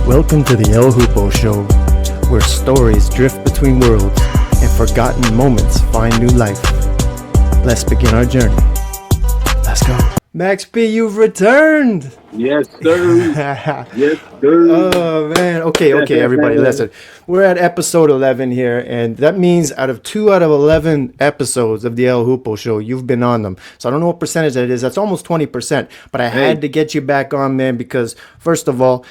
Welcome to the Hoopo Show, where stories drift between worlds and forgotten moments find new life. Let's begin our journey. Let's go. Max P, you've returned! Yes, sir. Yes, sir. Oh, man. Okay, everybody, listen. We're at episode 11 here, and that means out of 11 episodes of the El Hoopo Show, you've been on them. So I don't know what percentage that is. That's almost 20%. But I had to get you back on, man, because, first of all,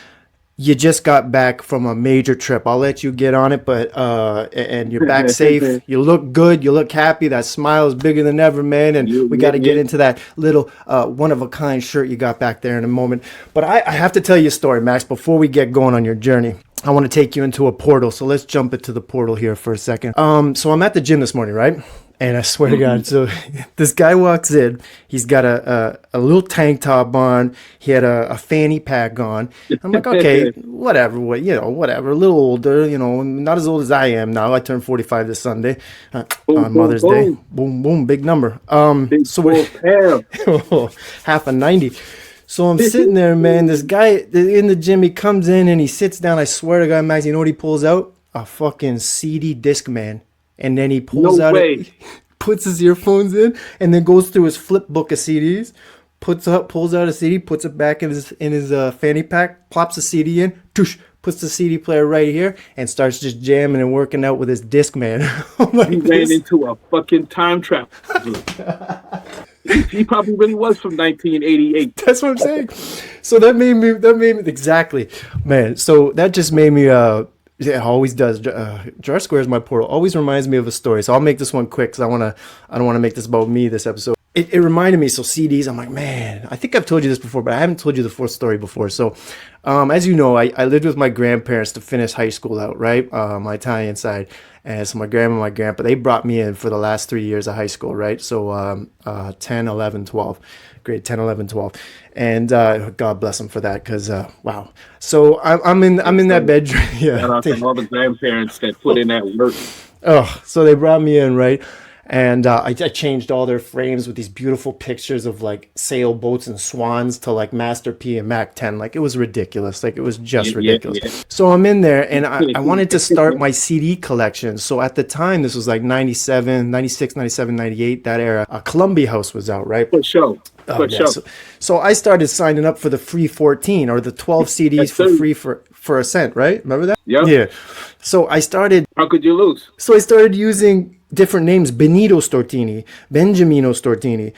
you just got back from a major trip. I'll let you get on it, but and you're back safe. You look good. You look happy. That smile is bigger than ever, man. And we got to get into that little one-of-a-kind shirt you got back there in a moment. But I have to tell you a story, Max, before we get going on your journey. I want to take you into a portal. So let's jump into the portal here for a second. So I'm at the gym this morning, right? And I swear to God, so this guy walks in. He's got a little tank top on. He had a fanny pack on. I'm like, okay, whatever, whatever. A little older, not as old as I am now. I turned 45 this Sunday on Mother's Day. Boom, boom, big number. So half a 90. So I'm sitting there, man. This guy in the gym, he comes in and he sits down. I swear to God, Max, you know what he pulls out? A fucking CD disc, man. And then he pulls puts his earphones in, and then goes through his flip book of CDs, pulls out a CD, puts it back in his fanny pack, plops the CD in, puts the CD player right here, and starts just jamming and working out with his disc, man. He ran into a fucking time trap. He probably really was from 1988. That's what I'm saying. So that made me exactly, man. So that just made me it always does. Jar Square is my portal. Always reminds me of a story. So I'll make this one quick because I don't want to make this about me this episode. It reminded me. So CDs, I'm like, man, I think I've told you this before, but I haven't told you the full story before. So as you know, I lived with my grandparents to finish high school out, right? My Italian side. And so my grandma and my grandpa, they brought me in for the last 3 years of high school, right? So 10, 11, 12. Grade 10, 11, 12. And God bless them for that, because wow. So I'm in that bedroom. Yeah. Shout out to all the grandparents that put in that work. Oh, so they brought me in, right? And I changed all their frames with these beautiful pictures of like sailboats and swans to like Master P and Mac 10. Like it was ridiculous. Like it was just ridiculous. Yeah. So I'm in there and I wanted to start my CD collection. So at the time, this was like 97, 96, 97, 98, that era. Columbia House was out, right? For sure. So I started signing up for the free 14 or the 12 CDs for free for a cent, right? Remember that? Yep. Yeah. So I started. How could you lose? So I started using different names: Benito Stortini, Benjamino Stortini,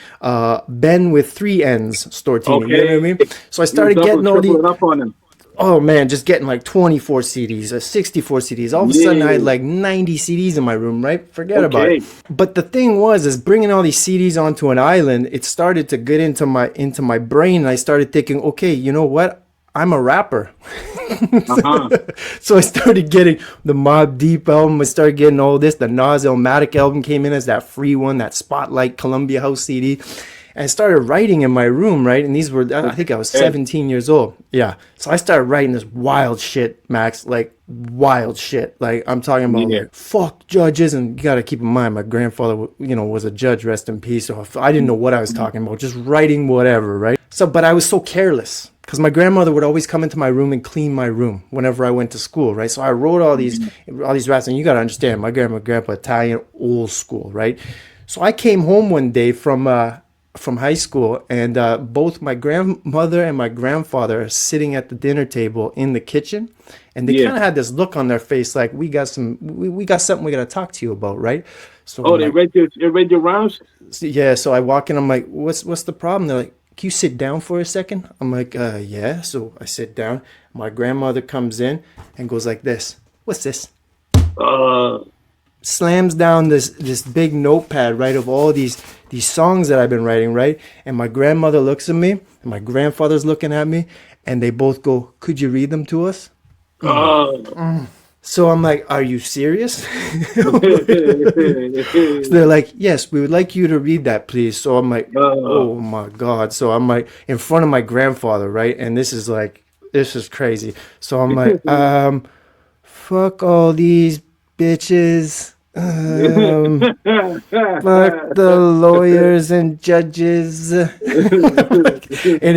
Ben with 3 N's Stortini. Okay. You know what I mean? So I started getting all these. Up on him. Oh man, just getting like 24 CDs, 64 CDs. All of a sudden, I had like 90 CDs in my room, right? Forget about it. But the thing is bringing all these CDs onto an island, it started to get into my brain, and I started thinking, okay, you know what? I'm a rapper. So I started getting the Mobb Deep album. I started getting all this. The Nas Illmatic album came in as that free one, that Spotlight Columbia House CD. And I started writing in my room, right? And these were, I think I was 17 years old. Yeah. So I started writing this wild shit, Max, like wild shit. Like I'm talking about like, fuck judges. And you got to keep in mind, my grandfather, was a judge, rest in peace. So I didn't know what I was talking about, just writing whatever, right? So, but I was so careless because my grandmother would always come into my room and clean my room whenever I went to school, right? So I wrote all these raps, and you got to understand, my grandpa, Italian, old school, right? So I came home one day from high school, and both my grandmother and my grandfather are sitting at the dinner table in the kitchen, and they kind of had this look on their face like we got something we got to talk to you about, right? So they read your rounds? Yeah. So I walk in, I'm like, what's the problem? They're like, can you sit down for a second? I'm like, yeah. So I sit down. My grandmother comes in and goes like this. What's this? Slams down this big notepad, right, of all these songs that I've been writing, right? And my grandmother looks at me, and my grandfather's looking at me, and they both go, could you read them to us? So I'm like, are you serious? So they're like, yes, we would like you to read that, please. So I'm like, oh my God. So I'm like in front of my grandfather, right? And this is crazy. So I'm like, fuck all these bitches. Fuck the lawyers and judges. And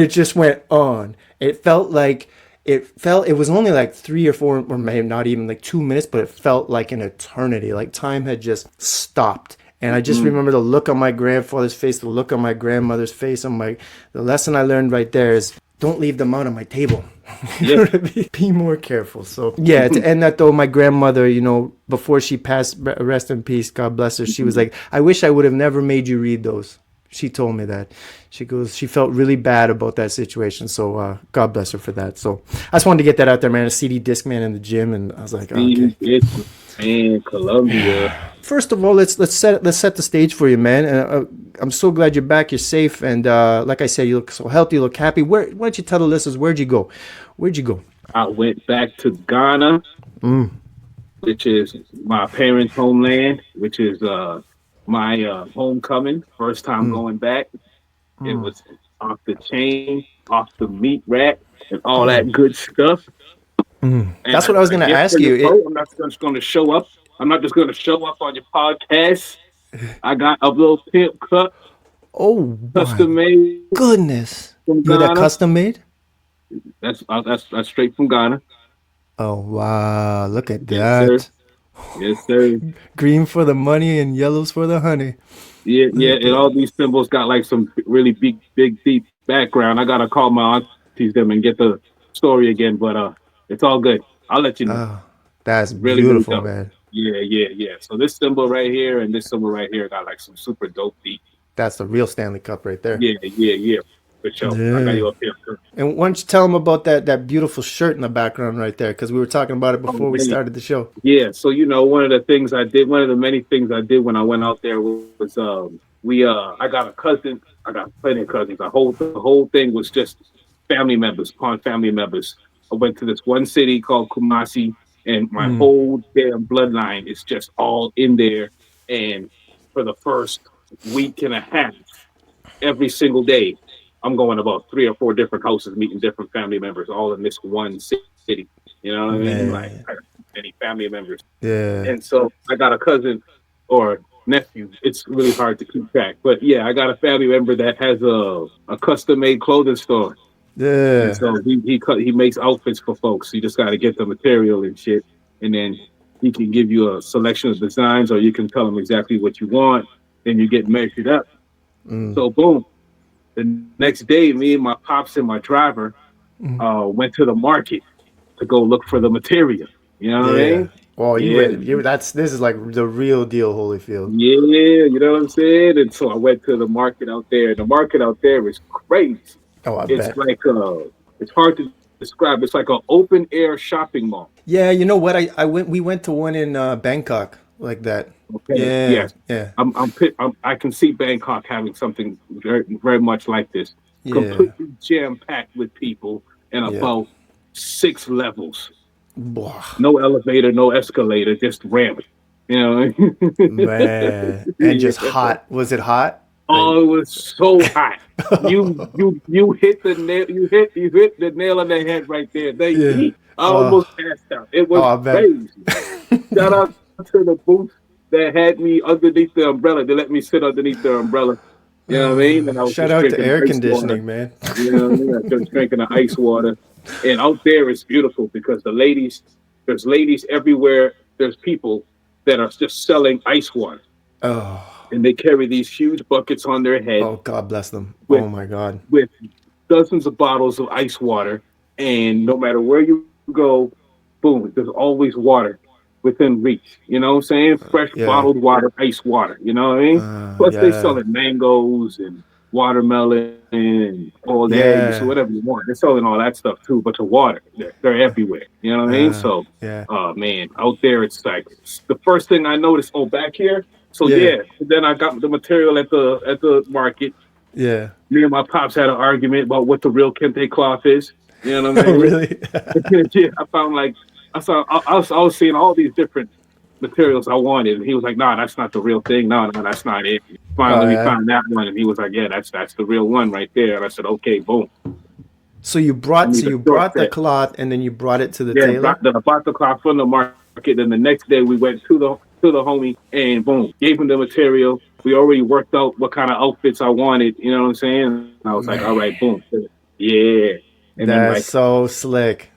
it just went on. It felt like it was only like 3 or 4, or maybe not even like 2 minutes, but it felt like an eternity. Like time had just stopped. And I just Mm. remember the look on my grandfather's face, the look on my grandmother's face. The lesson I learned right there is don't leave them out on my table. You know Yeah. what I mean? Be more careful. So yeah, to end that though, my grandmother, before she passed, rest in peace, God bless her. She was like, I wish I would have never made you read those. She told me that. She goes, she felt really bad about that situation. So God bless her for that. So I just wanted to get that out there, man. A CD disc man in the gym, and I was like, oh, okay. And Colombia. First of all, let's set the stage for you, man. I'm so glad you're back. You're safe, and like I said, you look so healthy. You look happy. Why don't you tell the listeners where'd you go? Where'd you go? I went back to Ghana, which is my parents' homeland, which is my homecoming. First time going back. It was off the chain, off the meat rack, and all that good stuff. And That's what I was gonna guess ask for your you. vote, I'm not just going to show up. I'm not just going to show up on your podcast. I got a little pimp cut, Oh my custom made goodness! from You had that Ghana. custom made? That's straight from Ghana. Oh wow! Look at Yes, sir. that. Yes, sir. Green for the money and yellows for the honey. Yeah, Look yeah. at And all that. these symbols got like some really big, deep background. I gotta call my aunties them and get the story again, but it's all good. I'll let you know. That's Really, really beautiful, dope. man. Yeah. So this symbol right here and this symbol right here got like some super dope deep. That's the real Stanley Cup right there. Yeah. For sure. I got Yeah. you up here. And why don't you tell them about that beautiful shirt in the background right there? Because we were talking about it Oh before we man. started the show. Yeah. So one of the things I did, one of the many things I did when I went out there was we I got a cousin. I got plenty of cousins. The whole thing was just family members upon family members. I went to this one city called Kumasi, and my whole damn bloodline is just all in there. And for the first week and a half, every single day, I'm going about 3 or 4 different houses, meeting different family members, all in this one city. You know what I mean? Like Man. I got many family members, Yeah. and so I got a cousin or nephew. It's really hard to keep track, but yeah, I got a family member that has a custom made clothing store, and Yeah. so he makes outfits for folks. You just got to get the material and shit, and then he can give you a selection of designs, or you can tell him exactly what you want, and you get measured up. So boom, the next day, me and my pops and my driver went to the market to go look for the material. You know what I Yeah. mean? Oh, you Yeah, ready? This is like the real deal, Holyfield. yeah, you know what I'm saying? And so I went to the market out there. The market out there is crazy. Oh, I It's bet. like it's hard to describe. It's like an open air shopping mall. Yeah, you know what? We went to one in Bangkok like that. Okay. Yeah, Yes. yeah, I can see Bangkok having something very much like this. yeah, Completely jam packed with people and yeah. about 6 levels. Blah, No elevator, no escalator, just ramp. You know. man, and just Yeah. hot. Was it hot? Like, Oh, it was so hot. You hit the nail. You hit the nail on the head right there. yeah. I almost passed out. It Oh, was I bet. crazy. Shout out to the booth that had me underneath the umbrella. They let me sit underneath the umbrella. You know what I mean? And I was Shout just out to drinking air ice water. conditioning, man. You know what I mean? I was drinking the ice water. And out there it's beautiful because there's ladies everywhere. There's people that are just selling ice water. Oh, And they carry these huge buckets on their head oh, God bless them. with Oh my God. with dozens of bottles of ice water. And no matter where you go, boom, there's always water within reach. You know what I'm saying? Fresh Yeah, bottled water, ice water. You know what I mean? Plus they yeah, selling mangoes and watermelon and boiled eggs or yeah, whatever you want. They're selling all that stuff too, but the water, they're everywhere. You know what I mean? So, yeah, man, out there it's like the first thing I noticed. Oh, back here. So yeah, yeah, then I got the material at the market. yeah. Me and my pops had an argument about what the real kente cloth is. You know what Oh, I mean? really? Yeah, I found like I was seeing all these different materials I wanted, and he was like, "Nah, that's not the real thing. No, that's not it." Oh, Finally, we yeah. found that one, and he was like, "Yeah, that's the real one right there." And I said, "Okay, boom." So you I brought need so a you short brought the set. cloth and then you brought it to the Yeah, tailor? I bought the cloth from the market. And the next day, we went to the homie, and boom, gave him the material. We already worked out what kind of outfits I wanted. You know what I'm saying? And I was like, "All right, Man, boom, yeah." And then that's like so slick.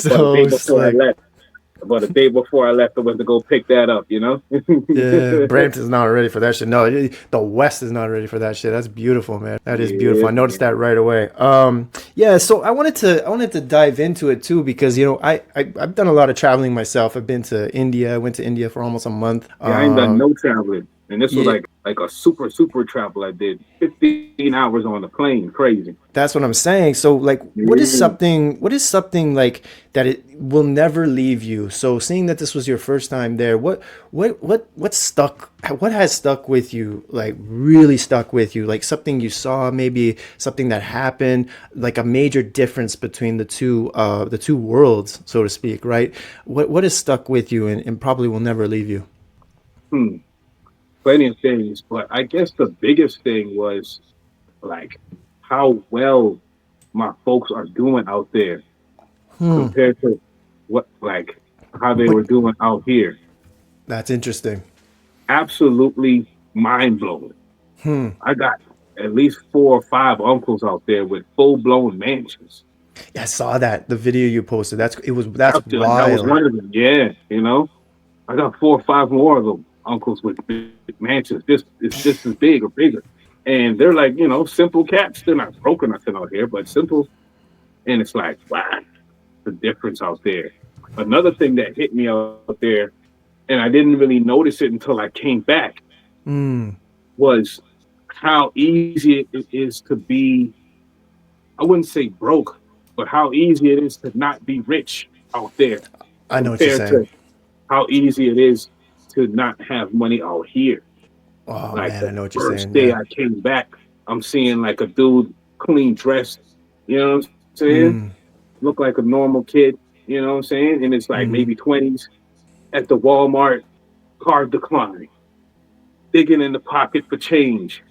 about a day So before I slick. left. About a day before I left, I went to go pick that up. You know. Yeah, Brampton's not ready for that shit. No, the West is not ready for that shit. That's beautiful, man. That is Yeah, beautiful. I noticed man. that right away. Yeah. So I wanted to dive into it too because I've done a lot of traveling myself. I've been to India. I went to India for almost a month. Yeah, I ain't done no traveling, and this was Yeah, like a super travel. I did 15 hours on the plane. Crazy. that's what I'm saying. So like Yeah. what is something like that it will never leave you? So seeing that this was your first time there, what has stuck with you, like really stuck with you? Like something you saw, maybe something that happened, like a major difference between the two worlds, so to speak, right? What has stuck with you and probably will never leave you? Hmm. Plenty of things, but I guess the biggest thing was like how well my folks are doing out there compared to what like how they What were doing out here. That's interesting. Absolutely mind blowing. I got at least 4 or 5 uncles out there with full blown mansions. Yeah, I saw that the video you posted. That's That was wild. one of them. Yeah, I got 4 or 5 more of them uncles with big mansions. Just as big or bigger, and they're like simple cats. They're not broken nothing out here, but simple. And it's like wow, the difference out there. Another thing that hit me out there, and I didn't really notice it until I came back, was how easy it is to be. I wouldn't say broke, but how easy it is to not be rich out there I know what you're compared saying. to how easy it is to not have money out here. Oh Like man, I the know what you're first saying. day Yeah. I came back, I'm seeing like a dude clean dressed, you know what I'm saying? Look like a normal kid, you know what I'm saying? And it's like maybe 20s at the Walmart, card decline, digging in the pocket for change,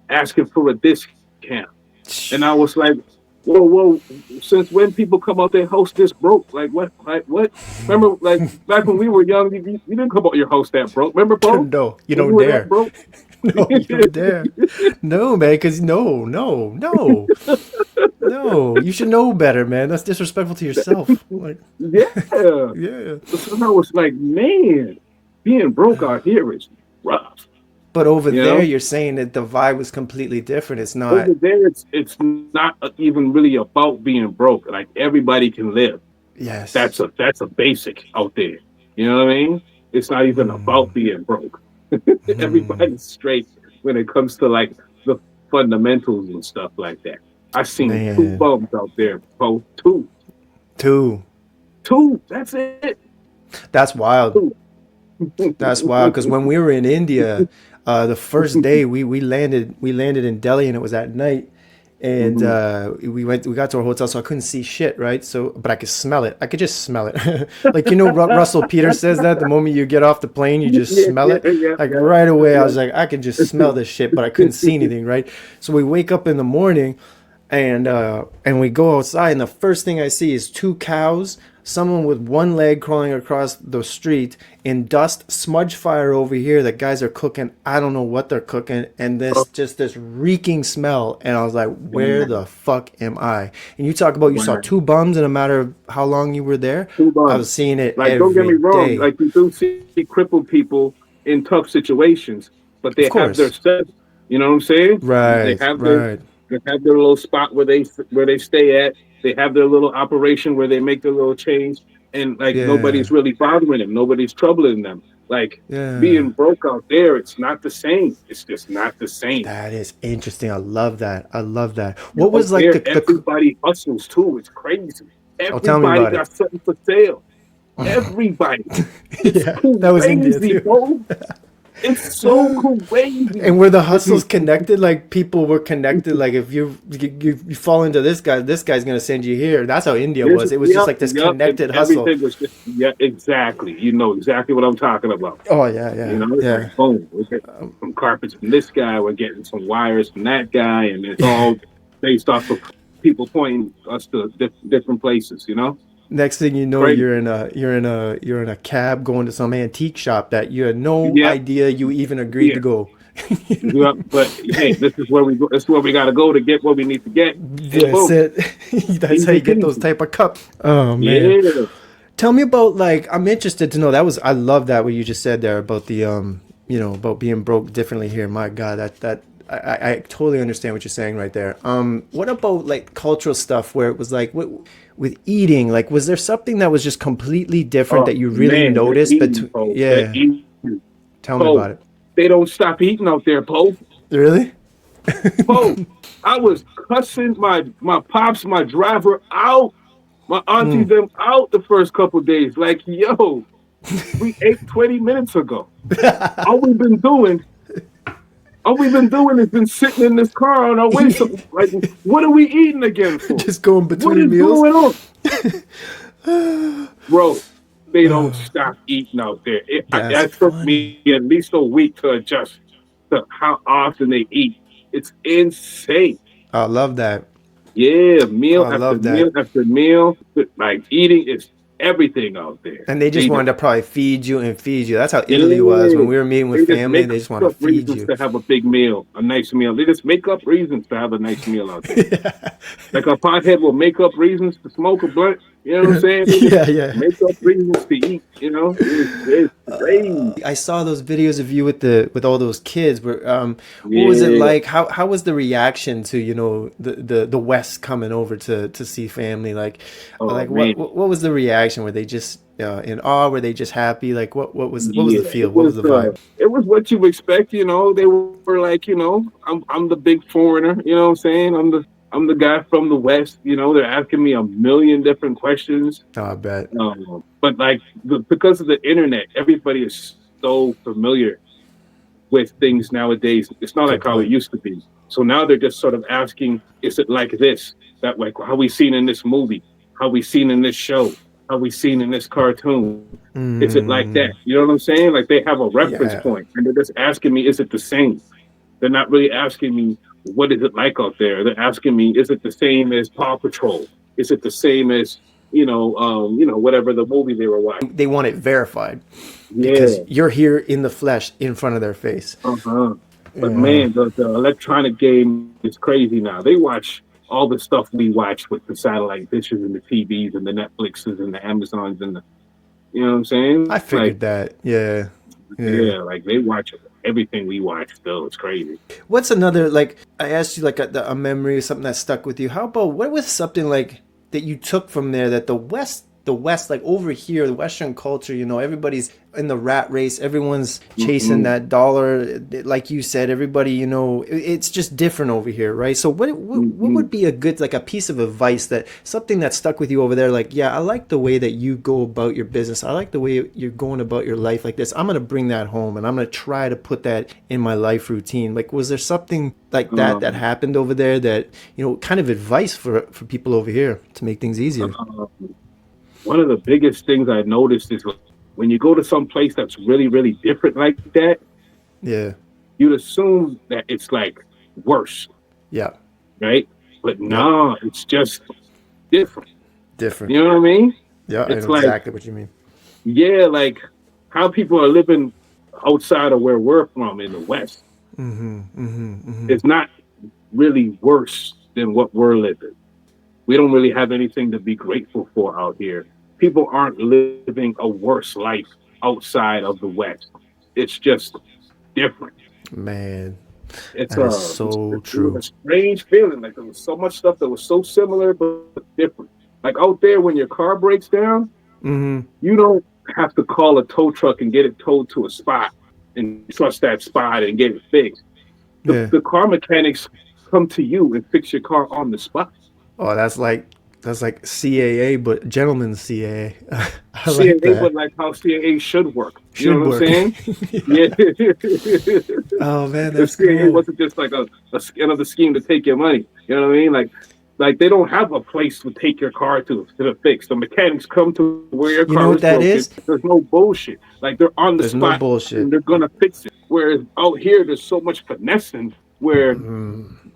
asking for a discount. And I was like, whoa, since when people come out their house this broke? Like what? Like what? Remember, like back when we were young, you didn't come out your house that broke. Remember, Paul? No, you When you don't were that dare. broke? No, you don't dare. No, man, because no, no, no, no. You should know better, man. That's disrespectful to yourself. Like, Yeah. yeah. So I was like, man, being broke out here is rough. But over You there, know, you're saying that the vibe was completely different. It's not. over there, it's not even really about being broke. Like everybody can live. Yes. That's a basic out there. You know what I mean? It's not even about being broke. Everybody's straight when it comes to like the fundamentals and stuff like that. I seen two Man. bums out there, both two, Two. two. That's it. That's wild. Two. That's wild. Because when we were in India, the first day we landed in Delhi and it was at night, and Mhm. we got to our hotel, so I couldn't see shit, right? So, but I could smell it. I could just smell it. Like Russell Peters says that the moment you get off the plane, you just Yeah, smell yeah, it. yeah, Like yeah, right away, I yeah. was like, I can just smell this shit, but I couldn't see anything, right? So we wake up in the morning and we go outside, and the first thing I see is two cows, someone with one leg crawling across the street in dust, smudge fire over here. The guys are cooking. I don't know what they're cooking, and Oh, this reeking smell. And I was like, where man. the fuck am I? And you talk about you saw Wow. two bums in a matter of how long you were there. Two I was bums. seeing it Like, don't get me every wrong. day. Like, you do see crippled people in tough situations, but they Of have their course. set. You know what I'm saying? They Right. have their Right. they have their little spot where they stay at. They have their little operation where they make their little change, and like Yeah. nobody's really bothering them. Nobody's troubling them. Like Yeah. being broke out there, it's not the same. It's just not the same. That is interesting. I love that. I love that. And What out was like there, the everybody hustles too. It's crazy. Oh, tell me Everybody about it. got something for sale. Everybody. It's Yeah, that was India crazy, too. bro. It's so crazy. And were the hustles connected? Like people were connected. Like if you fall into this guy's gonna send you here. That's how India This was. is It was just yep, like this yep, and connected hustle. everything was just yeah, exactly. You know exactly what I'm talking about. Oh yeah, You yeah, know, it's like yeah. boom, we're getting some carpets from this guy, we're getting some wires from that guy, and it's all based off of people pointing us to different places. You know, Next thing you know, crazy. you're in a cab going to some antique shop that you had no Yeah, idea you even agreed yeah. to go. Yeah, but hey, this is where we go. This is where we got to go to get what we need to get. And That's boom, it. That's how easy you get those peasy. type of cups. Oh man. Yeah. Tell me about, like, I'm interested to know, that was, I love that what you just said there about the about being broke differently here. My God, I totally understand what you're saying right there. What about like cultural stuff where it was like with eating? Like, was there something that was just completely different Oh that you really man, they're noticed? eating, But Poe. They're yeah, eating. tell me Poe, about it. they don't stop eating out there, Poe. Really? Poe, I was cussing my pops, my driver out, my aunties them out the first couple days. Like, yo, we ate 20 minutes ago. All we've been doing, all we've been doing is been sitting in this car on our way. So, like, what are we eating again for? Just going What between is meals? going on, bro? They don't stop eating out there. That's It took funny. me at least a week to adjust to how often they eat. It's insane. I love that. Yeah, meal I after love meal that. after meal. Like eating is everything out there. And they just They just wanted to probably feed you and feed you. That's how yeah, Italy was when we were meeting with they just family. make They just want to up feed reasons you. to have a big meal, a nice meal. They just make up reasons to have a nice meal out there. Like a pothead will make up reasons to smoke a blunt. You know what I'm saying? They just Yeah, yeah. make up reasons to eat. You know, it's crazy. I saw those videos of you with all those kids. Where what was it Yeah. like? How was the reaction to the West coming over to see family? Oh Like man. what was the reaction? Were they just in awe? Were they just happy? Like what was the Yeah. feel? What was the vibe? It was what you expect. You know, they were like, I'm the big foreigner. You know what I'm saying? I'm the guy from the West. You know, they're asking me a million different questions. Oh, I bet. But like because of the internet, everybody is so familiar with things nowadays. It's not Good like how it point. used to be. So now they're just sort of asking, is it like this? That like how we seen in this movie, how we seen in this show, how we seen in this cartoon. Is it like that? You know what I'm saying? Like they have a reference Yeah. point and they're just asking me, is it the same? They're not really asking me, what is it like out there? They're asking me, is it the same as Paw Patrol? Is it the same as, whatever the movie they were watching? They want it verified because Yeah. you're here in the flesh in front of their face. Uh-huh. But Yeah. man, the electronic game is crazy now. They watch all the stuff we watch with the satellite dishes and the TVs and the Netflixes and the Amazons and the, you know what I'm saying? I Like, figured that. Yeah. Yeah. yeah, like they watch everything we watch still. It's crazy. What's another, like, I asked you like a memory or something that stuck with you. How about what was something like that you took from there that the West, like over here, the Western culture, everybody's in the rat race. Everyone's chasing Mm-hmm. that dollar. Like you said, everybody, it's just different over here, right? So what Mm-hmm. would be a good, like a piece of advice something that stuck with you over there? Like, yeah, I like the way that you go about your business. I like the way you're going about your life like this. I'm going to bring that home and I'm going to try to put that in my life routine. Like, was there something like that Um, happened over there that, kind of advice for people over here to make things easier? uh, One of the biggest things I noticed is when you go to some place that's really, really different like that, Yeah. you'd assume that it's like worse, Yeah. right? But Yep. no, it's just different. Different. You know what I mean? Yeah, I It's know like, exactly what you mean. yeah, like how people are living outside of where we're from in the West. It's not really worse than what we're living. We don't really have anything to be grateful for out here. People aren't living a worse life outside of the West. It's just different. Man, It's that is it so was true. a strange feeling. Like there was so much stuff that was so similar but different. Like out there, when your car breaks down, you don't have to call a tow truck and get it towed to a spot and trust that spot and get it fixed. The Yeah. the car mechanics come to you and fix your car on the spot. Oh, that's like CAA, but gentlemen's CAA. I like CAA, that. but like how CAA should work. You know Should what I'm work. saying? Yeah. Yeah. Oh man, The that's CAA cool. wasn't just like another scheme to take your money. You know what I mean? Like they don't have a place to take your car to the fix. The mechanics come to where your You know car what is that broken. is? There's no bullshit. Like they're on the There's no spot and bullshit. they're gonna fix it. Whereas out here, there's so much finessing where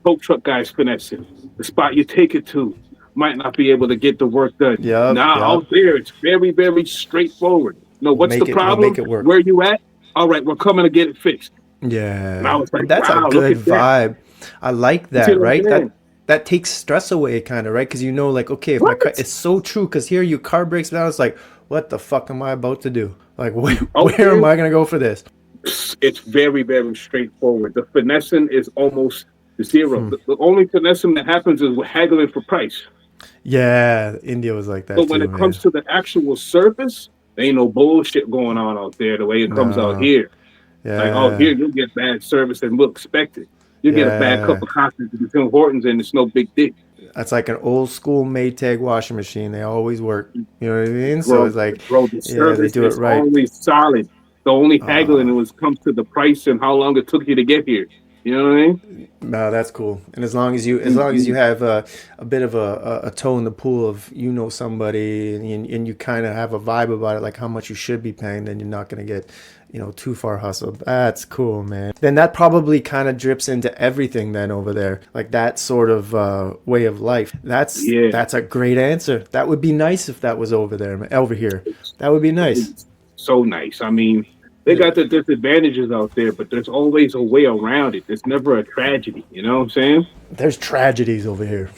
tow truck guys finessing. The spot you take it to might not be able to get the work done. Yup, Now out yup. there, it's very, very straightforward. No, We'll what's the make it. We'll make problem? it work. Where you at? All right, we're coming to get it fixed. And I Yeah, was like, that's a wow, look good at that. vibe. I like You see that, what I'm right? saying? That takes stress away, kind of, right? Because you know, like, okay, if my car, What? it's so true. Because here, your car breaks down, it's like, what the fuck am I about to do? Like, Out where am there, I gonna go for this? it's very, very straightforward. The finessing is almost zero. The only finessing that happens is we're haggling for price. Yeah, India was like that But when too, it comes man. to the actual surface, there ain't no bullshit going on out there the way it comes out No, here. Like, oh, here yeah, you'll get bad service and we'll expect it. You get a bad cup yeah. of coffee to the Tim Hortons and it's no big deal. That's like an old school Maytag washing machine. They always work. You know what I mean? So it's like, Bro, the yeah, they service do it is right. always solid. The only haggling was comes to the price and how long it took you to get here. You know what I mean? No, that's cool. And as long as you Mhm. have a bit of a toe in the pool of you know somebody and you kind of have a vibe about it, like how much you should be paying, then you're not gonna get too far hustled. That's cool, man. Then that probably kind of drips into everything then over there, like that sort of way of life. Yeah, That's a great answer. That would be nice if that was over here. That would be nice. it's so nice. I mean, they Yeah. got the disadvantages out there, but there's always a way around it. There's never a tragedy. You know what I'm saying? There's tragedies over here.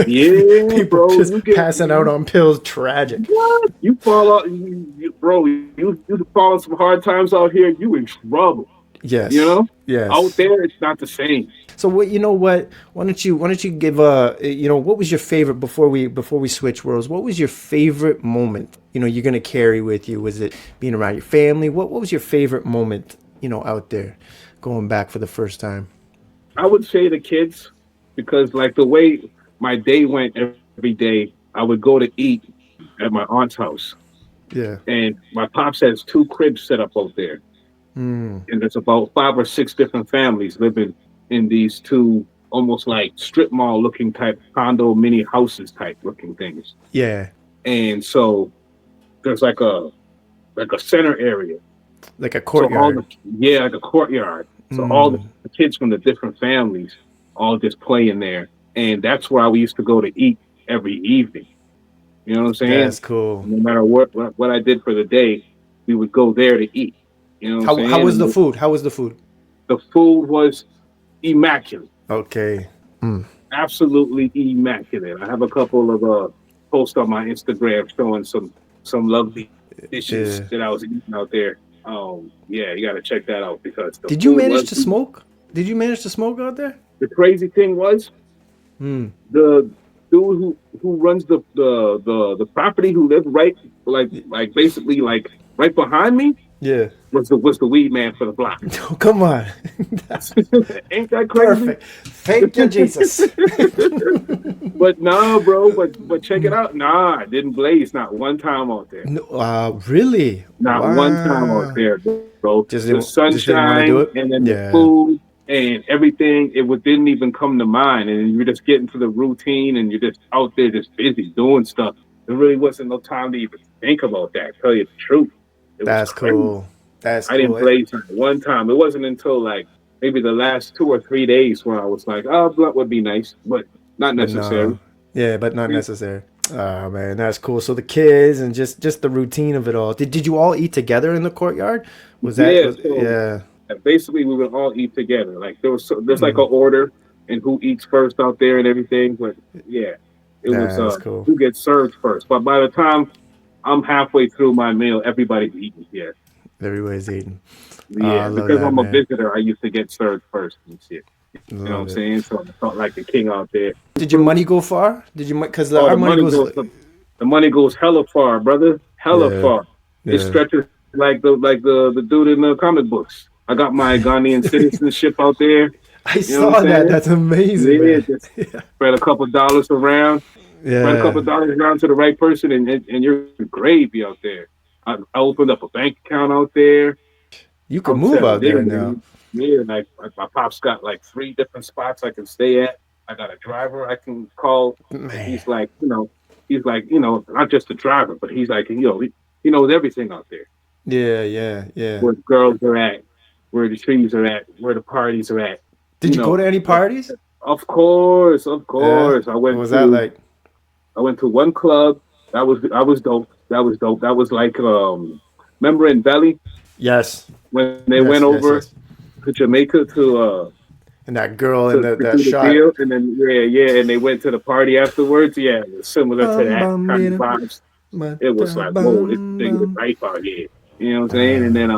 Yeah, People bro. just You get passing out on pills. Tragic. what? You fall out, bro. You fall in some hard times out here. You in trouble. You Yes. know, out Yes. there it's not the same. So what you know what? Why don't you give what was your favorite before we switch worlds? What was your favorite moment? You're gonna carry with you. Was it being around your family? What was your favorite moment? Out there, going back for the first time. I would say the kids because like the way my day went every day, I would go to eat at my aunt's house, Yeah. and my pops has two cribs set up out there, Mm. and there's about 5 or 6 different families living in these two almost like strip mall looking type condo mini houses type looking things, Yeah. and so there's like a center area. Like a So all courtyard. the yeah, like a courtyard. So all the Mm. kids from the different families all just play in there, and that's where we used to go to eat every evening. You know what I'm saying? That's cool. No matter what I did for the day, we would go there to eat. You know what I'm How saying? was the And food? How was the food? the food was immaculate, Okay. Mm. absolutely immaculate. I have a couple of posts on my Instagram showing some lovely dishes Yeah. that I was eating out there. Yeah, you got to check that out because the Did you food manage was to smoke? Did you manage to smoke out there? the crazy thing was Hmm. the dude who runs the property who lived right like basically like right behind me Yeah. was the weed man for the block. Oh, come on. That's Ain't that crazy? perfect. Thank you, Jesus. But no, bro. But check it out. Nah, I didn't blaze not one time out there. No, really? Not one time out Wow. there, bro. The Just didn't want to do sunshine it. and then the Yeah. food and everything, didn't even come to mind. And you're just getting to the routine and you're just out there just busy doing stuff. There really wasn't no time to even think about that. Tell you the truth. It was That's crazy. cool. That's I didn't cool. blaze not one time. It wasn't until like maybe the last 2 or 3 days where I was like, oh, blunt would be nice, but not But necessary. no. Yeah, but not necessary. Oh man, that's cool. So the kids and just the routine of it all. Did you all eat together in the courtyard? Yeah, so Yeah. basically we would all eat together. Like there's like Mm. an order and who eats first out there and everything. But yeah, it was That's cool. who gets served first. But by the time I'm halfway through my meal, everybody's eating. Yeah, Everybody's eating. Oh, I yeah. love Because that, I'm a man. visitor, I used to get served first and shit. You know what I'm Love it. saying? So I felt like the king out there. Did your money go far? Did you? Because Oh, our money goes. the money goes hella far, brother. Hella Yeah. far. It Yeah. stretches like the dude in the comic books. I got my Ghanaian citizenship out there. I You know what saw I'm that. saying? That's amazing, Yeah, man. just spread a couple dollars around. Spread a Yeah. couple dollars around to the right person, and you're gravy out there. I opened up a bank account out there. You could I'm move settled out there in, now. man. Yeah, like my pop's got like 3 different spots I can stay at. I got a driver I can call, and Man. he's like, not just a driver, but he's like, he knows everything out there. Yeah, yeah, yeah. Where the girls are at, where the trees are at, where the parties are at. Did You you go know, to any parties? of course, of Yeah. course. What was that like? I went to one club. I was dope. That was dope. That was like remember in Belly Yes. when they Yes, went yes, over yes. to Jamaica And that girl in to that do the shot. deal, and then and they went to the party afterwards. Yeah, it was similar to Bum that bum kind of bida, vibes. It was bada, like, whoa, this bum thing is bum. life out here. You know what I'm saying? And then I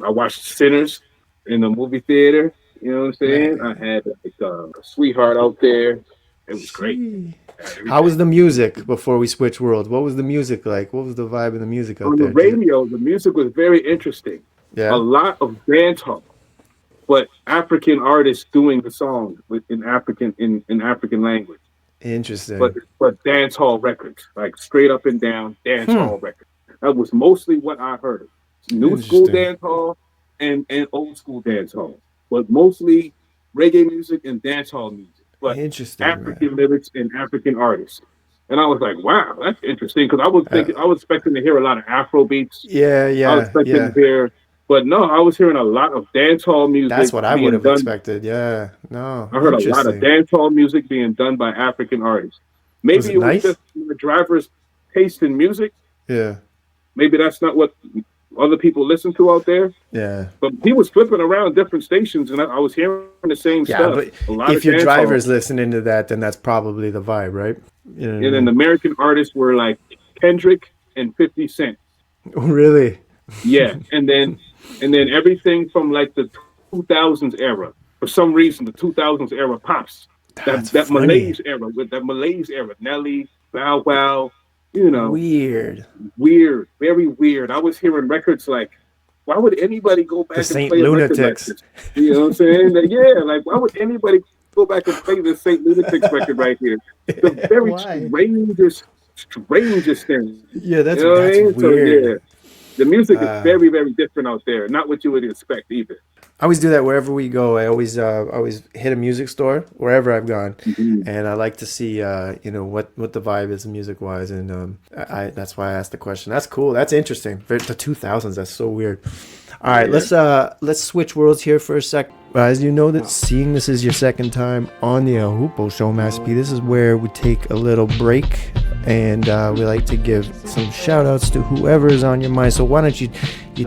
watched Sinners in the movie theater. You know what I'm saying? I Man. had like a sweetheart out there. It was great. Gee. I had How was everything. the music before we switch worlds? What was the music like? What was the vibe of the music out On the there? Did it, radio, the music was very interesting. A yeah, lot of dance hall, but African artists doing the songs in African language. but interesting. but dance hall records, like straight up and down dance Hmm, hall records. That was mostly what I heard. New school interesting. dance hall and old school dance hall, but mostly reggae music and dance hall music, but Interesting, man. African lyrics and African artists. And I was like, wow, that's interesting because Uh, I was expecting to hear a lot of Afro beats. yeah, I was yeah, expecting to yeah. hear, but no, I was hearing a lot of dance hall That's music what I would being have done. expected. Yeah. No, I heard a lot of interesting. dancehall music being done by African artists. Was Maybe it it was nice? just the driver's taste in music. Yeah. Maybe that's not what other people listen to out there. Yeah. But he was flipping around different stations, and I was hearing the same Yeah, stuff. but A lot of if your dancehall, driver's listening to that, then that's probably the vibe, right? You know what I and then mean? American artists were like Kendrick and 50 Cent. Really? Yeah, and then everything from like the 2000s era. For some reason, the 2000s era pops. That's That funny. Malays era with that Malays era, Nelly, Bow Wow, you know, Weird. weird, very weird. I was hearing records like, why would anybody go The back and Saint play a record like Lunatics. this? You know what I'm saying? Like, yeah, like why would anybody go back and play this Saint Lunatics record right here? The very Why? strangest thing. Yeah, You know what I that's mean? So yeah, weird. the music is Uh, very, very different out there. Not what you would expect either. I always do that wherever we go. I always hit a music store wherever I've gone, Mhm. and I like to see what the vibe is music wise, and I that's why I asked the question. That's cool. That's interesting. The 2000s. That's so weird. All right, Yeah. let's switch worlds here for a sec. As you know, that seeing this is your second time on the Hoopo Show, Master P, this is where we take a little break and we like to give some shout outs to whoever is on your mind. So why don't you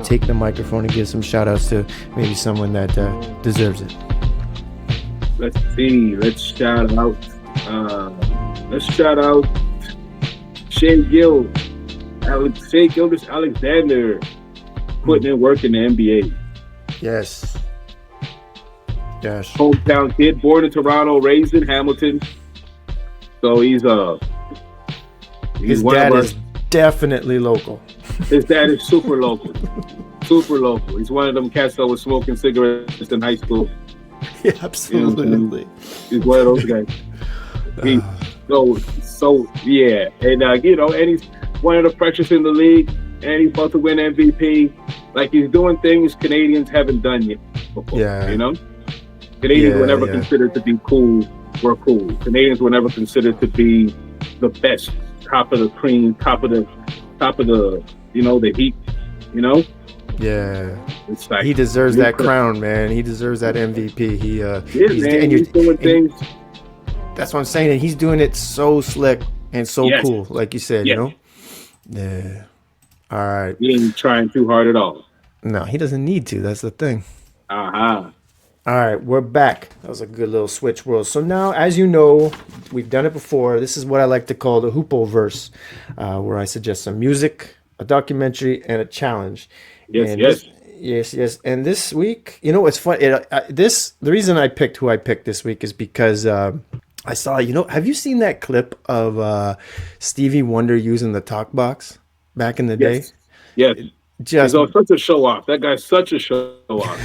take the microphone and give some shout outs to maybe someone that deserves it. Let's see. Uh, let's shout out Shea Gill, Shea Gildas Alexander, putting in work in the NBA. Yes. Yes. Hometown kid, born in Toronto, raised in Hamilton. So he's His one dad of our. is definitely local. His dad is super local, super local. He's one of them cats that was smoking cigarettes in high school. Yeah, You know what I'm absolutely. He's one of those guys. He so yeah, and and he's one of the freshest in the league, and he's about to win MVP. Like he's doing things Canadians haven't done yet before. Yeah. Canadians were Yeah, never yeah. considered to be cool. We're cool. Canadians were never considered to be the best, top of the cream, top of the, the heat. Yeah. It's like He deserves that crown, man. He deserves that MVP. Yeah, He's man, and he's doing and things. that's what I'm saying. And he's doing it so slick and so Yes, cool, like you said, yes. Yeah. All right. He ain't trying too hard at all. No, he doesn't need to. That's the thing. Uh-huh. All right, we're back. That was a good little switch world. So now, as you know, we've done it before. This is what I like to call the Hoopo verse, where I suggest some music, a documentary, and a challenge. Yes, And yes. yes. And this week, it's fun. The reason I picked who I picked this week is because I saw. Have you seen that clip of Stevie Wonder using the talk box back in the day? Yes. Just He's such a show off. That guy's such a show off.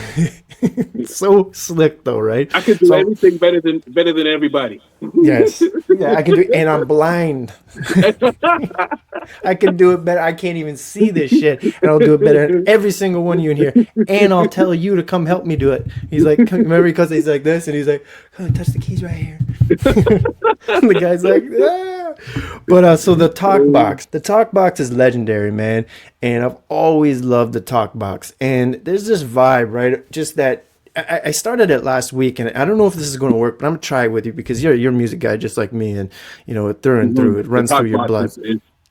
so slick, though, right? I can do everything better than everybody. Yes. Yeah, I can do it, and I'm blind. I can do it better. I can't even see this shit, and I'll do it better than every single one of you in here. And I'll tell you to come help me do it. He's like, remember, because he's like this, and he's like, come on, touch the keys right here. The guy's like, ah. But so the talk box is legendary, man. And I've always loved the talk box. And there's this vibe, right? Just that. I started it last week, and I don't know if this is going to work, but I'm gonna try it with you because you're a music guy just like me, and through and through, it runs through your blood.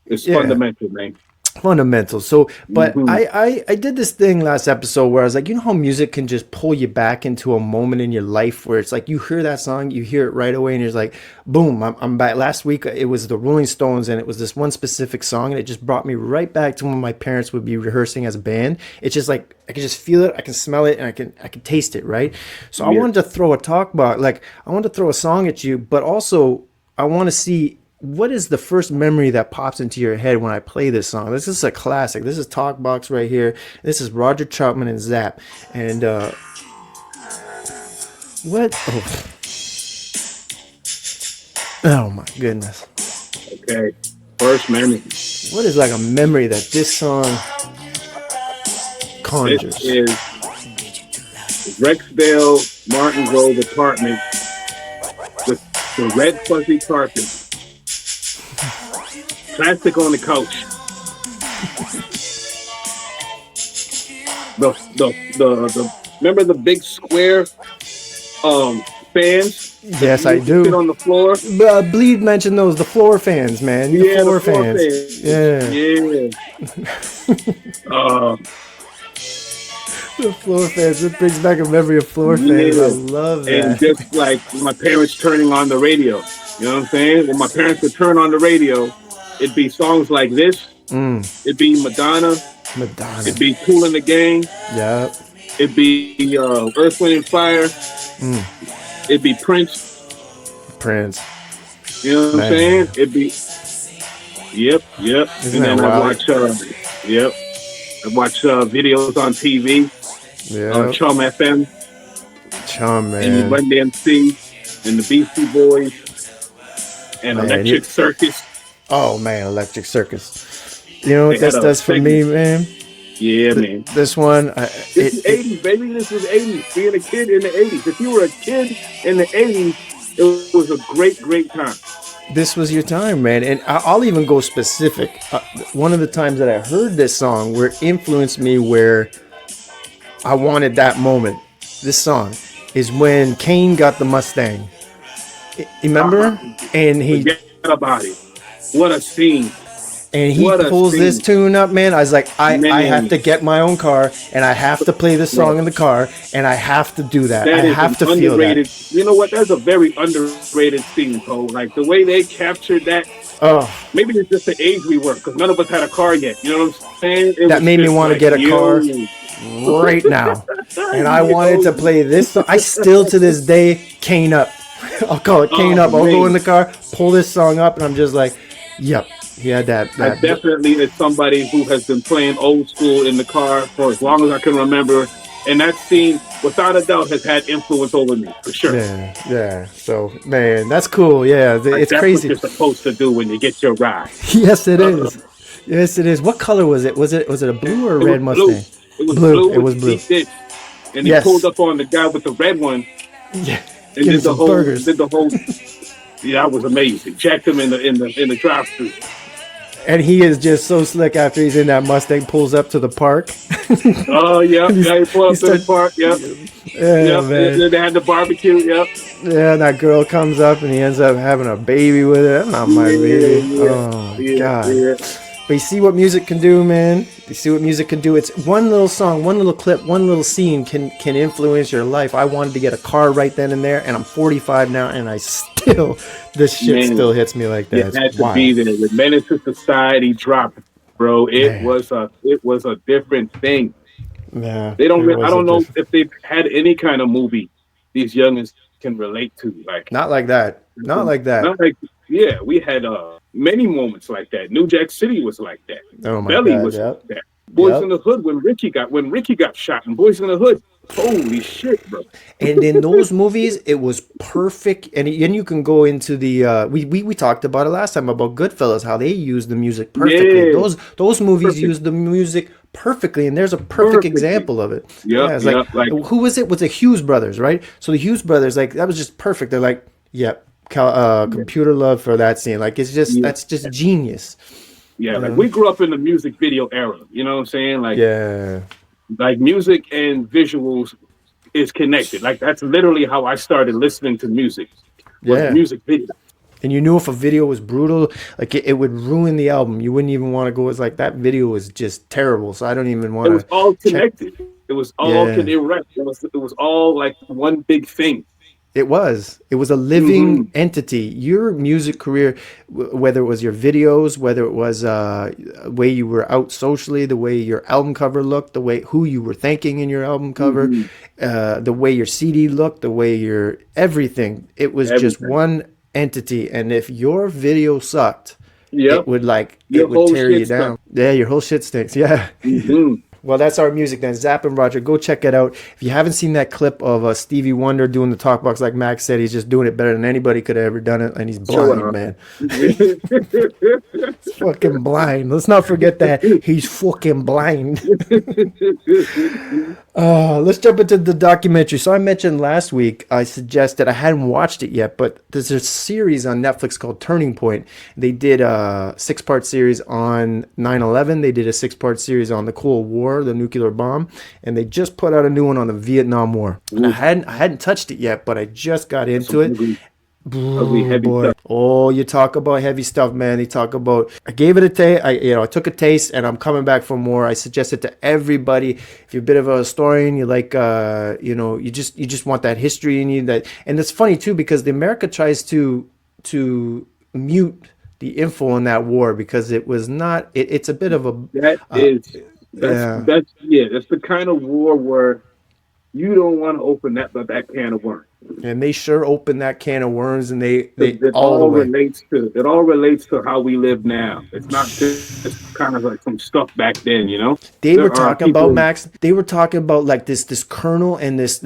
It's fundamental, man. Fundamentals. So, but Hmm. I did this thing last episode where I was like, you know how music can just pull you back into a moment in your life where it's like you hear that song, you hear it right away, and you're like, boom, I'm back. Last week it was the Rolling Stones, and it was this one specific song, and it just brought me right back to when my parents would be rehearsing as a band. It's just like I can just feel it, I can smell it, and I can taste it, right? So I Yeah. wanted to throw a talk about like I wanted to throw a song at you, but also I want to see what is the first memory that pops into your head when I play this song. This is a classic. This is Talkbox right here. This is Roger Troutman and Zapp. And what? Oh my goodness. Okay. First memory. What is like a memory that this song This conjures? is Rexdale Martin Grove apartment with the red fuzzy carpet, plastic on the couch. The remember the big square fans Yes, I used to sit do. on the floor? Bleed mentioned those, the floor fans, man. The Yeah, the floor floor fans. fans. Yeah. Yeah. Uh, The floor fans. It brings back a memory of floor fans. I yeah. love And that. just like my parents turning on the radio. You know what I'm saying? When my parents would turn on the radio, it'd be songs like this. It'd be Madonna. Madonna. It'd be Cool in the Gang. Yep. It'd be Earth, Wind, and Fire. It'd be Prince. Prince. You know what I'm Man. saying? It'd be, yep. Isn't And then that I wild? watch, yep. I watch videos on TV, Yeah. Chum FM, Chum, and man. Run DMC, and the Beastie Boys, and Man, Electric Circus. Oh man, Electric Circus. You know what They had this a does for me, man? Yeah, man. This one, This is 80s, baby. This was 80s. Being a kid in the 80s. If you were a kid in the 80s, it was a great, great time. this was your time, man. And I'll even go specific. One of the times that I heard this song where it influenced me, where I wanted that moment, this song, is when Kane got the Mustang. Remember? And he Forget about it. What a scene. What a pulls this scene. tune up, man. I was like, I Man. have to get my own car, and I have to play this song in the car, and I have to do that. That I is have an to feel underrated. that. You know what? That's a very underrated scene, Cole. Like the way they captured that. Oh, Maybe it's just the age we were, because none of us had a car yet. You know what I'm saying? It that was made me just want to like, get a car yo. right now. And I wanted to play this song. I still, to this day, cane up. I'll call it cane Oh, up. I'll go in man. the car, pull this song up, and I'm just like, yep. He had I that. definitely, as somebody who has been playing old school in the car for as long as I can remember, and that scene, without a doubt, has had influence over me for sure. Yeah. So, man, that's cool. Yeah, Like, it's that's crazy. what you're supposed to do when you get your ride. Yes, it is. Yes, it is. What color was it? Was it a blue or a It red was blue. Mustang? It was Blue. blue. It was blue. Deep dish. And he Yes. pulled up on the guy with the red one Yeah. and Getting did the some whole. burgers. Did the whole. Yeah, that was amazing. Jacked him in the drive-through. And he is just so slick after he's in that Mustang, pulls up to the park. Oh yeah, yeah. He pulled up to the started- park. Yep. Yeah, man. They had the barbecue. Yep. Yeah, and that girl comes up and he ends up having a baby with her. That's not my baby. Oh, God. Yeah. But you see what music can do, man. You see what music can do. It's one little song, one little clip, one little scene can influence your life. I wanted to get a car right then and there, and I'm 45 now, and I still, this shit Man. still hits me like that. It had It's to wild. be there. The Menace to Society dropped, bro. Man. It was a different thing. Yeah, They don't. it was I a don't know different- if they've had any kind of movie these youngins can relate to. Like Not like that. Not like that. not like yeah, we had many moments like that. New Jack City was like that. Oh my Belly God. was Yep. like that. Boys Yep. in the Hood when Ricky got shot, and Boys in the Hood, holy shit, bro. And in those movies, it was perfect. And you can go into the we talked about it last time about Goodfellas, how they use the music perfectly. Yeah. Those movies Perfect. use the music perfectly, and there's a perfect Perfectly. example of it. Yep, it's yep, like, like- who was it? Was the Hughes brothers, right? So the Hughes brothers, like that was just perfect. They're like, yep, computer love for that scene. Like it's just that's just genius. Yeah, like we grew up in the music video era. You know what I'm saying? Like Yeah. like music and visuals is connected. Like that's literally how I started listening to music. Was Yeah. music video. And you knew if a video was brutal, like it would ruin the album. You wouldn't even want to go. It's like that video was just terrible. So I don't even It want was to all check. connected. It was all Yeah. connected. It was all like one big thing. It was. It was a Hmm. living entity. Your music career, whether it was your videos, whether it was the way you were out socially, the way your album cover looked, the way who you were thanking in your album cover, Hmm. the way your CD looked, the way your everything. It was just Everything. one entity. And if your video sucked, Yep. it Your would whole tear you shit stuff. down. Yeah, your whole shit stinks. Yeah. Hmm. Well, that's our music then. Zapp and Roger, go check it out. If you haven't seen that clip of Stevie Wonder doing the talk box, like Max said, he's just doing it better than anybody could have ever done it, and he's Showing blind, off. man. He's fucking blind. Let's not forget that he's fucking blind. Let's jump into the documentary. So I mentioned last week, I suggested I hadn't watched it yet, but there's a series on Netflix called Turning Point. They did a 6-part series on 9/11. They did a 6-part series on the Cold War, the nuclear bomb, and they just put out a new one on the Vietnam War. And I hadn't touched it yet, but I just got into it. Ugly, Oh heavy boy! stuff. Oh, you talk about heavy stuff, man. They talk about. I gave it a taste. I took a taste, and I'm coming back for more. I suggest it to everybody. If you're a bit of a historian, you like, you just want that history in you. And it's funny too because the America tries to mute the info on that war because it was not. It's a bit of a. That Uh, is yeah. that's the kind of war where you don't want to open that can of worms. And they sure opened that can of worms, and they It all the all way. relates to how we live now. It's not just kind of like some stuff back then, you know. They were There are talking about people. Max. They were talking about like this colonel and this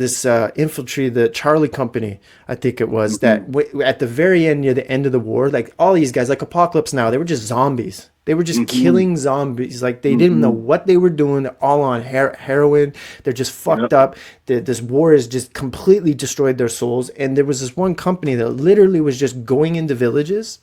infantry, the Charlie Company, I think it was Mhm. that at the very end, near the end of the war, like all these guys, like Apocalypse Now, they were just zombies. They were just Mhm. killing zombies. Like they didn't know Mhm. what they were doing. They're all on heroin. They're just fucked Yep. up. This war has just completely destroyed their souls. And there was this one company that literally was just going into villages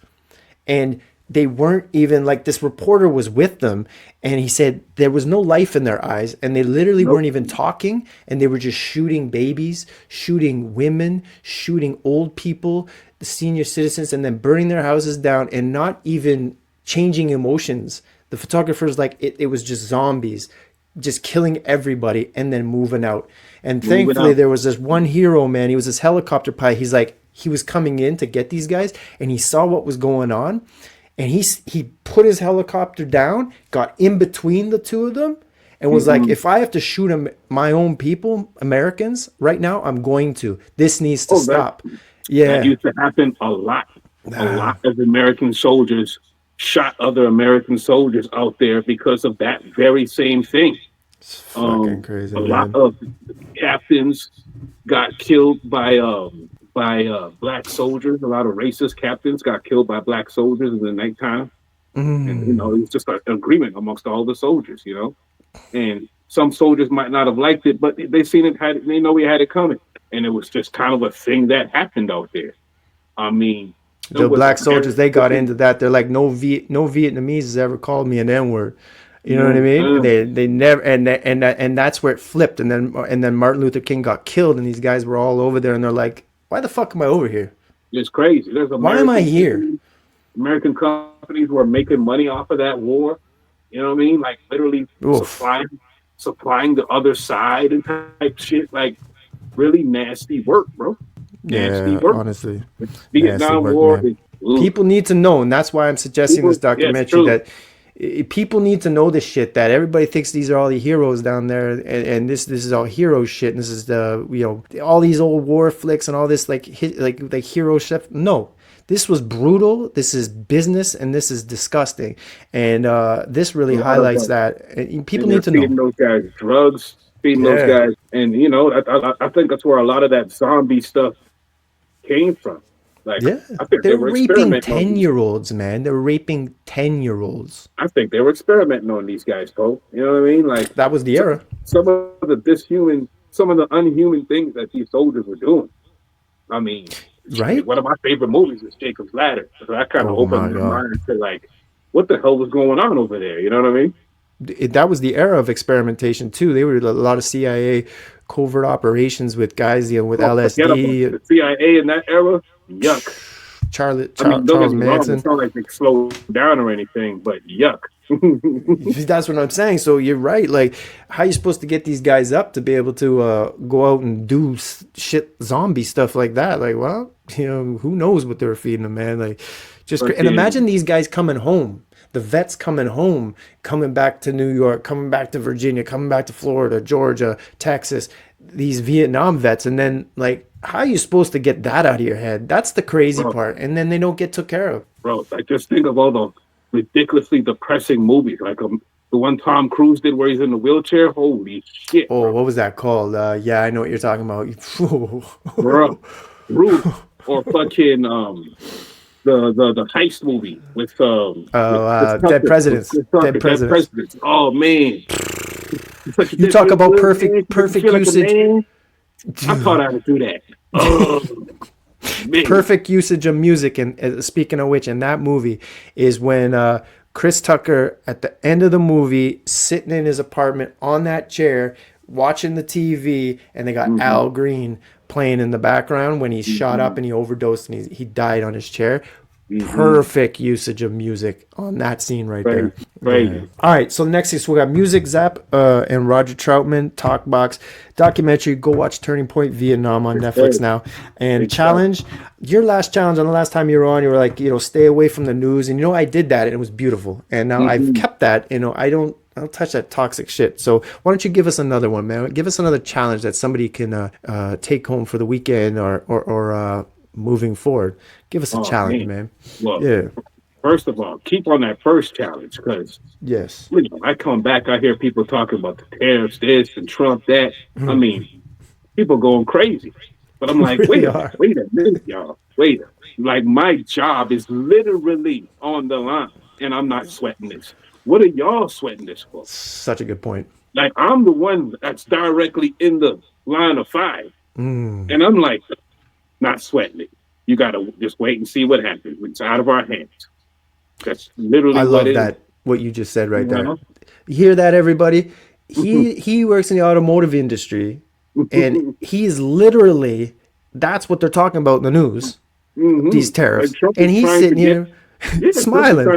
and they weren't even like this reporter was with them and he said there was no life in their eyes and they literally Nope. weren't even talking and they were just shooting babies, shooting women, shooting old people, the senior citizens, and then burning their houses down and not even changing emotions. The photographer's like it was just zombies just killing everybody and then moving out. And Moving thankfully out. there was this one hero, man. He was this helicopter pilot. He's like he was coming in to get these guys and he saw what was going on and he put his helicopter down, got in between the two of them and was like, Mhm. if I have to shoot my own people, Americans, right now, I'm going to. This needs to Oh, that stop. that Yeah. used to happen a lot. A lot of American soldiers shot other American soldiers out there because of that very same thing. It's fucking crazy, A lot man. of captains got killed by black soldiers. A lot of racist captains got killed by black soldiers in the nighttime, and it was just an agreement amongst all the soldiers, And some soldiers might not have liked it, but they seen it they know we had it coming, and it was just kind of a thing that happened out there. I mean, it The was a black very soldiers, they got into that. They're like, no Vietnamese has ever called me an N word. You know what I mean? They never and that's where it flipped. And then Martin Luther King got killed, and these guys were all over there, and they're like, why the fuck am I over here? It's crazy. There's Why am I here? American companies were making money off of that war. You know what I mean? Like literally Oof. supplying the other side and type shit. Like really nasty work, bro. Nasty Yeah, work. honestly, nasty Vietnam work, War man. is ooh, People need to know, and that's why I'm suggesting this people. Yes, documentary true. that people need to know this shit. That everybody thinks these are all the heroes down there, and this is all hero shit. And this is all these old war flicks and all this like hero shit. No, this was brutal. This is business, and this is disgusting. And this A really lot of highlights that. And people and they're need to know. feeding those guys drugs, feeding those Yeah. guys, and I think that's where a lot of that zombie stuff came from. Like Yeah, I think they they're were raping experimenting on 10-year-olds, man. They're raping 10-year-olds. I think they were experimenting on these guys, Cole. You know what I mean? Like That was the some, era, some of the unhuman things that these soldiers were doing. I mean, shit, right? one of my favorite movies is Jacob's Ladder. So that kind of Oh my opened my god. mind to like, what the hell was going on over there? You know what I mean? That was the era of experimentation too. They were a lot of CIA covert operations with guys, with Oh, forget about LSD. the CIA in that era. Yuck. I mean, don't get Charles me wrong. Manson. It's not like they slow down or anything, but yuck. That's what I'm saying. So you're right. Like, how you supposed to get these guys up to be able to go out and do shit, zombie stuff like that? Like, well, who knows what they were feeding them, man? Like, and imagine these guys coming home. The vets coming home, coming back to New York, coming back to Virginia, coming back to Florida, Georgia, Texas, these Vietnam vets. And then, like, how are you supposed to get that out of your head? That's the crazy part. And then they don't get took care of. Bro, like, just think of all the ridiculously depressing movies. Like the one Tom Cruise did where he's in the wheelchair. Holy shit. Oh, bro. What was that called? Yeah, I know what you're talking about. Bro, Ruth. Or fucking, the heist movie with Dead Presidents. Dead Presidents. Oh man, you talk about perfect usage. I thought I would do that. Oh, perfect usage of music. And speaking of which, in that movie is when Chris Tucker at the end of the movie sitting in his apartment on that chair watching the TV, and they got Al Green playing in the background when he shot up and he overdosed and he died on his chair. Perfect usage of music on that scene right there. Yeah. All right, so next is we got Music Zap and Roger Troutman Talkbox documentary. Go watch Turning Point Vietnam on Netflix now. And challenge, your last challenge on the last time you were on, you were like, stay away from the news. And I did that and it was beautiful. And now I've kept that. I don't touch that toxic shit. So why don't you give us another one, man? Give us another challenge that somebody can take home for the weekend or moving forward. Give us a challenge, man. Well, yeah. First of all, keep on that first challenge because yes, I come back, I hear people talking about the tariffs, this and Trump that. I mean, people going crazy. But I'm like, wait a minute, y'all. Like my job is literally on the line, and I'm not sweating this. What are y'all sweating this for? Such a good point. Like I'm the one that's directly in the line of fire, and I'm like, not sweating it. You gotta just wait and see what happens. It's out of our hands. That's literally. I love that. What you just said right there. You hear that, everybody? He works in the automotive industry, and he's literally. That's what they're talking about in the news. These tariffs, and he's sitting here smiling.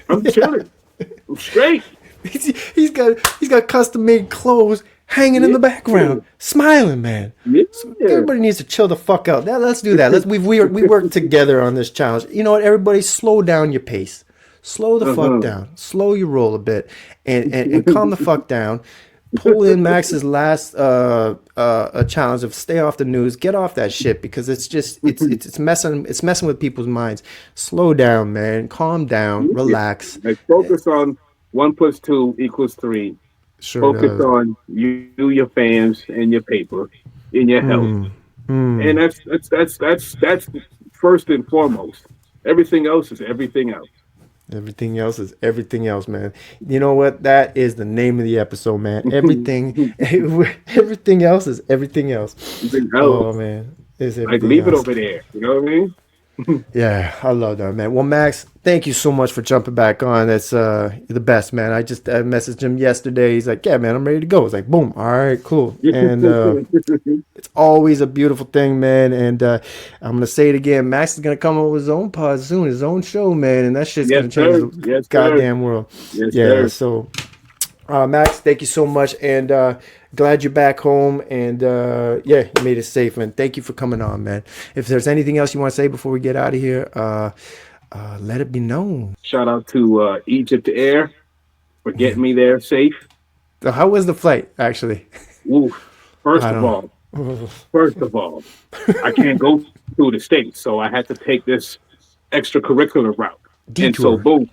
I'm chilling. I'm straight. He's got custom made clothes hanging in the background, smiling, man. So everybody needs to chill the fuck out. Let's do that. We work together on this challenge. You know what? Everybody, slow down your pace. Slow the fuck down. Slow your roll a bit, and calm the fuck down. Pull in Max's last challenge of stay off the news. Get off that shit because it's messing with people's minds. Slow down, man. Calm down. Relax. Focus on 1 + 2 = 3. Sure focus on you, your fans, and your paper, and your health, and that's first and foremost. Everything else is everything else. Everything else is everything else, man. You know what? That is the name of the episode, man. Everything else is everything else. Oh man, like leave it over there. You know what I mean? Yeah, I love that, man. Well, Max, thank you so much for jumping back on. That's the best, man. I messaged him yesterday. He's like, yeah, man, I'm ready to go. It's like, boom. All right, cool. And it's always a beautiful thing, man. And I'm going to say it again. Max is going to come up with his own pod soon, his own show, man. And that shit's going to change the goddamn world. Sir. So, Max, thank you so much. And glad you're back home, and you made it safe, man. Thank you for coming on, man. If there's anything else you want to say before we get out of here, let it be known. Shout out to Egypt Air for getting me there safe. So how was the flight, actually? First of all, I can't go through the States, so I had to take this extracurricular route. Detour. And so,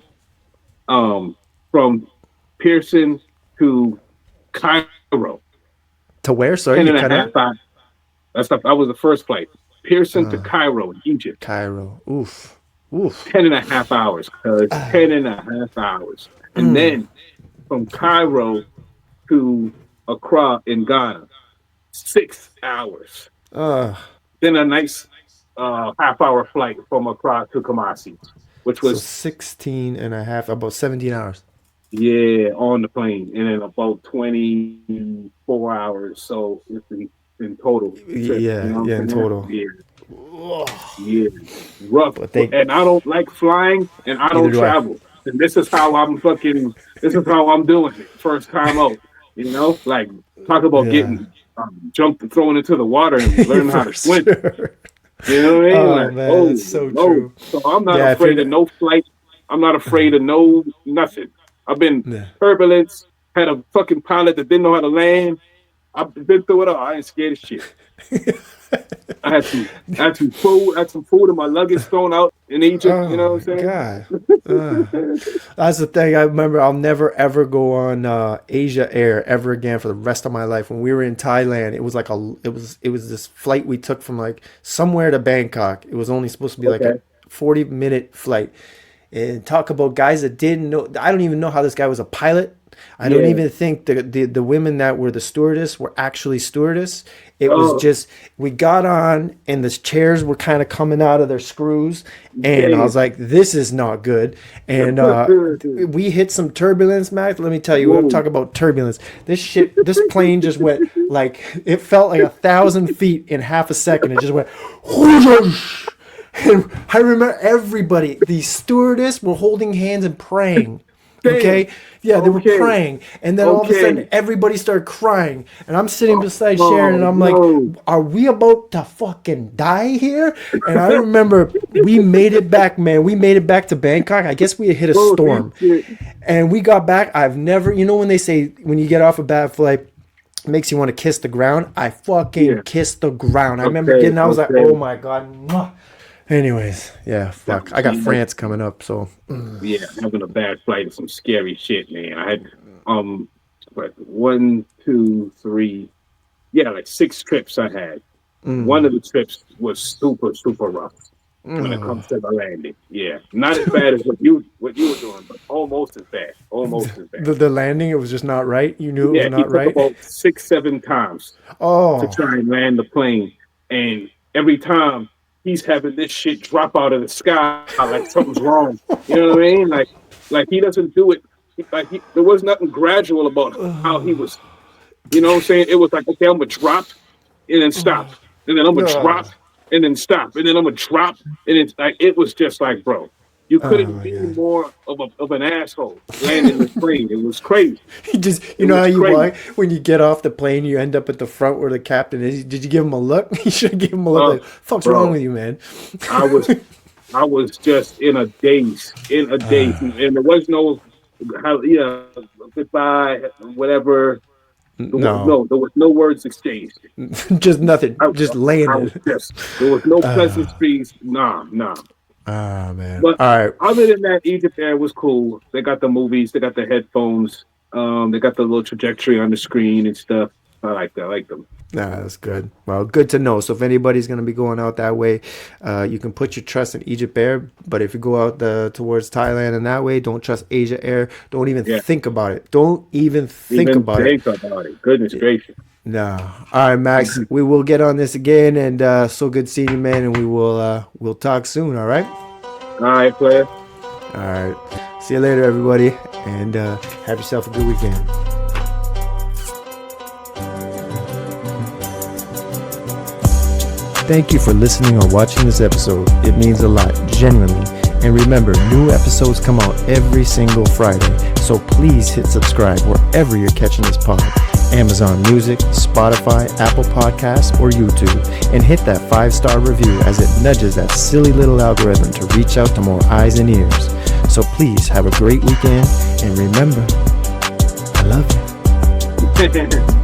boom, from Pearson to Cairo. To where? Sorry, 10.5 hours. That was the first flight. Pearson to Cairo, Egypt. Cairo. Oof. 10.5 hours. 10.5 hours. And then from Cairo to Accra in Ghana, 6 hours. Then a nice half-hour flight from Accra to Kumasi, which was 16 and a half, about 17 hours. Yeah, on the plane, and then about 24 hours. So in total. In total. Yeah. Yeah, rough. And I don't like flying, and I don't travel. And this is how I'm fucking. This is how I'm doing it. First time out, like talk about getting jumped and thrown into the water and learning how to swim. Sure. You know what I mean? Oh Like, man, that's so true. So I'm not afraid of no flight. I'm not afraid of no nothing. I've been turbulence. Had a fucking pilot that didn't know how to land. I've been through it all. I ain't scared of shit. I had some food and my luggage thrown out in Egypt. You know what I'm saying? God. That's the thing. I remember I'll never ever go on Asia Air ever again for the rest of my life. When we were in Thailand, it was like it was this flight we took from like somewhere to Bangkok. It was only supposed to be like a 40-minute flight. And talk about guys that didn't know. I don't even know how this guy was a pilot. I don't even think the women that were the stewardess were actually stewardess. It was just, we got on and the chairs were kind of coming out of their screws. And I was like, this is not good. And we hit some turbulence, Max. Let me tell you, I'm talking about turbulence. This plane just went like, it felt like 1,000 feet in half a second. It just went, and I remember everybody, the stewardess were holding hands and praying. Okay, they were praying, and then all of a sudden everybody started crying, and I'm sitting beside Sharon, and I'm like, "Are we about to fucking die here?" And I remember we made it back, man. We made it back to Bangkok. I guess we had hit a storm, and we got back. I've never, when they say when you get off a bad flight, it makes you want to kiss the ground. I fucking kissed the ground. I remember getting, I was like, "Oh my god." Mwah. Anyways, fuck. I got France coming up, so. Yeah, having a bad flight is some scary shit, man. I had, like 1, 2, 3, like 6 trips I had. One of the trips was super, super rough when it comes to the landing. Yeah, not as bad as what you were doing, but almost as bad. Almost as bad. The landing, it was just not right. You knew it was not right. Yeah, about 6, 7 times to try and land the plane, and every time. He's having this shit drop out of the sky like something's wrong. You know what I mean? Like he doesn't do it. There was nothing gradual about how he was. You know what I'm saying? It was like, okay, I'm gonna drop and then stop, and then I'm gonna drop and then stop, and then I'm gonna drop, and it's like it was just like, bro, you couldn't be more of an asshole landing the plane. It was crazy. You know how you walk when you get off the plane, you end up at the front where the captain is. Did you give him a look? You should have given him a look. Like, fuck's wrong with you, man? I was just in a daze, and there was no goodbye, whatever. No, there was no words exchanged. Just nothing. Just laying there. There was no pleasantries. Nah. Ah, man. But all right. Other than that, Egypt Air was cool. They got the movies, they got the headphones, they got the little trajectory on the screen and stuff. I like that. I like them. That's good. Well, good to know. So if anybody's going to be going out that way, you can put your trust in Egypt Air. But if you go out towards Thailand and that way, don't trust Asia Air. Don't even think about it. Don't even think about it. Goodness gracious. No. All right, Max. We will get on this again, and so good seeing you, man. And we'll talk soon. All right. All right, player. All right. See you later, everybody, and have yourself a good weekend. Thank you for listening or watching this episode. It means a lot, genuinely. And remember, new episodes come out every single Friday. So please hit subscribe wherever you're catching this pod. Amazon Music, Spotify, Apple Podcasts, or YouTube. And hit that 5-star review as it nudges that silly little algorithm to reach out to more eyes and ears. So please have a great weekend. And remember, I love you.